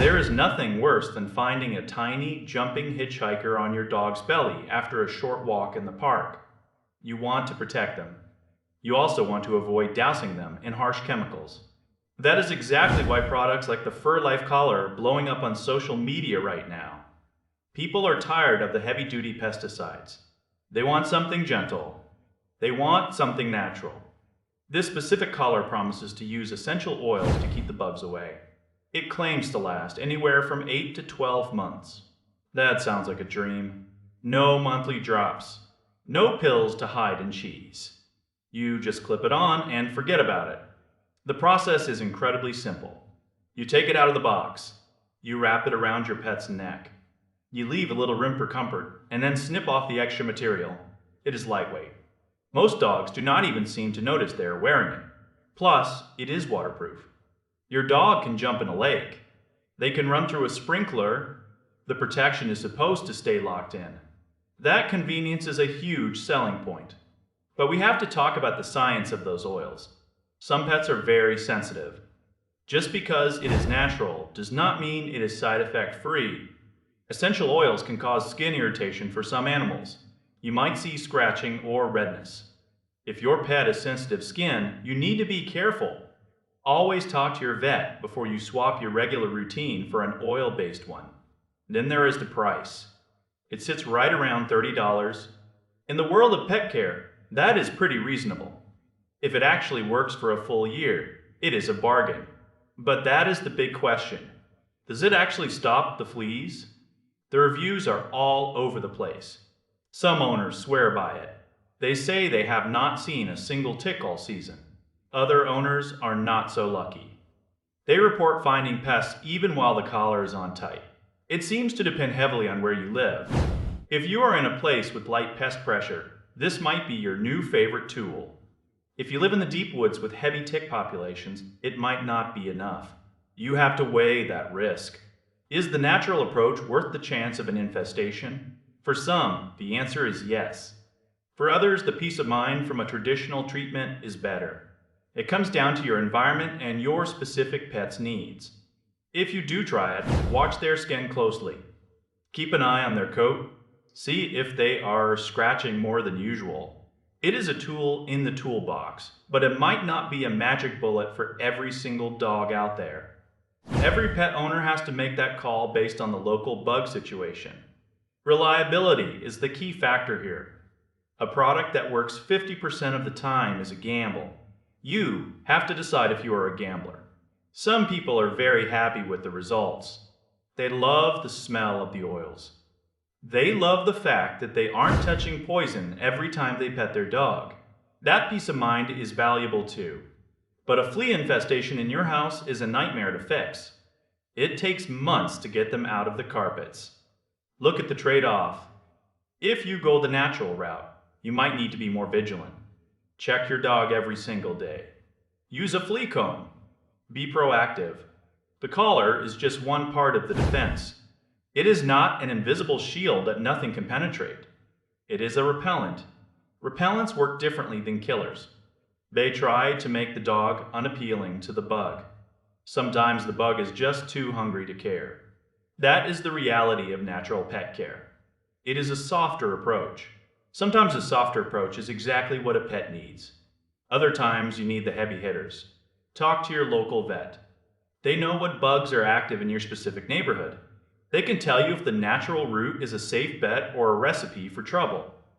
There is nothing worse than finding a tiny, jumping hitchhiker on your dog's belly after a short walk in the park. You want to protect them. You also want to avoid dousing them in harsh chemicals. That is exactly why products like the Furlife Collar are blowing up on social media right now. People are tired of the heavy-duty pesticides. They want something gentle. They want something natural. This specific collar promises to use essential oils to keep the bugs away. It claims to last anywhere from 8 to 12 months. That sounds like a dream. No monthly drops. No pills to hide in cheese. You just clip it on and forget about it. The process is incredibly simple. You take it out of the box. You wrap it around your pet's neck. You leave a little room for comfort, and then snip off the extra material. It is lightweight. Most dogs do not even seem to notice they are wearing it. Plus, it is waterproof. Your dog can jump in a lake. They can run through a sprinkler. The protection is supposed to stay locked in. That convenience is a huge selling point. But we have to talk about the science of those oils. Some pets are very sensitive. Just because it is natural does not mean it is side effect free. Essential oils can cause skin irritation for some animals. You might see scratching or redness. If your pet has sensitive skin, you need to be careful. Always talk to your vet before you swap your regular routine for an oil-based one. Then there is the price. It sits right around $30. In the world of pet care, that is pretty reasonable. If it actually works for a full year, it is a bargain. But that is the big question. Does it actually stop the fleas? The reviews are all over the place. Some owners swear by it. They say they have not seen a single tick all season. Other owners are not so lucky. They report finding pests even while the collar is on tight. It seems to depend heavily on where you live. If you are in a place with light pest pressure, this might be your new favorite tool. If you live in the deep woods with heavy tick populations, it might not be enough. You have to weigh that risk. Is the natural approach worth the chance of an infestation? For some, the answer is yes. For others, the peace of mind from a traditional treatment is better. It comes down to your environment and your specific pet's needs. If you do try it, watch their skin closely. Keep an eye on their coat. See if they are scratching more than usual. It is a tool in the toolbox, but it might not be a magic bullet for every single dog out there. Every pet owner has to make that call based on the local bug situation. Reliability is the key factor here. A product that works 50% of the time is a gamble. You have to decide if you are a gambler. Some people are very happy with the results. They love the smell of the oils. They love the fact that they aren't touching poison every time they pet their dog. That peace of mind is valuable too. But a flea infestation in your house is a nightmare to fix. It takes months to get them out of the carpets. Look at the trade-off. If you go the natural route, you might need to be more vigilant. Check your dog every single day. Use a flea comb. Be proactive. The collar is just one part of the defense. It is not an invisible shield that nothing can penetrate. It is a repellent. Repellents work differently than killers. They try to make the dog unappealing to the bug. Sometimes the bug is just too hungry to care. That is the reality of natural pet care. It is a softer approach. Sometimes a softer approach is exactly what a pet needs. Other times you need the heavy hitters. Talk to your local vet. They know what bugs are active in your specific neighborhood. They can tell you if the natural route is a safe bet or a recipe for trouble.